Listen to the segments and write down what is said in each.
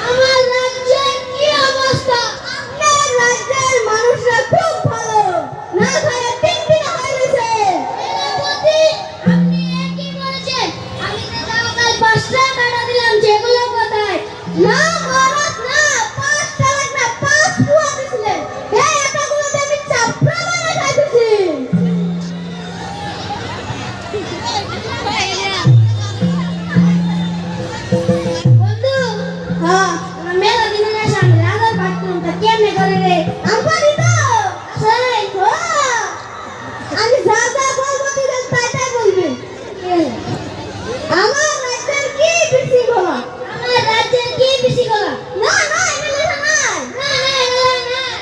আমার রাজ্যের কি অবস্থা? আপনার রাজ্যের মানুষরা খুব ভালো, না খায় তিন দিন হয়ে গেছে। সেনাপতি, আপনি কি বলছেন? আমি তো সকাল 5টা কাটা দিলাম, যেগুলো কোথায়? না মহারাজ না, 5টা লাখ না, 5 কুয়া দিছিলেন। এই এতগুলোতে আমি চাপড়া বানায় খাইতেছি। বন্ধু, হ্যাঁ, আমার মেলা দিনের আসে আমি রাজার পাঠ করুন, তা কেমনে করে রে? আমি পারি তো। সেই, আমি যা যা বলবো তুই তাই তাই বলবি। আমার রাজ্যের কি বিশৃঙ্খলা? আমার রাজ্যের কি বিশৃঙ্খলা? না না, এটা লেখা নাই। না না, এটা লেখা নাই।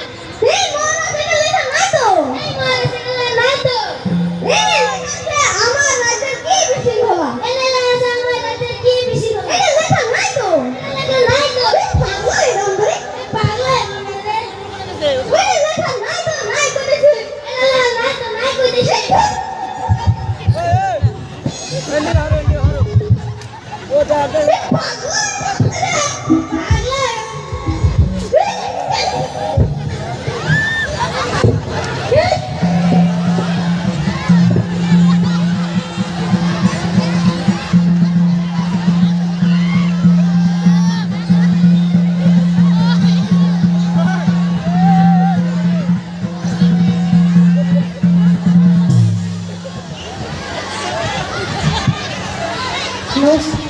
এই মহারাজ, এটা লেখা নাই তো। এই মহারাজ, এটা লেখা নাই তো। এই লেখা আছে আমার রাজ্যের কি বিশৃঙ্খলা। এটা লেখা আছে আমার রাজ্যের কি বিশৃঙ্খলা। এটা লেখা নাই তো। এটা লেখা নাই তো। পাগল এরকম করে। পাগল এরকম করে। এটা লেখা নাই তো, নাই কইতেছি। এটা লেখা নাই তো, নাই কইতেছি। Nos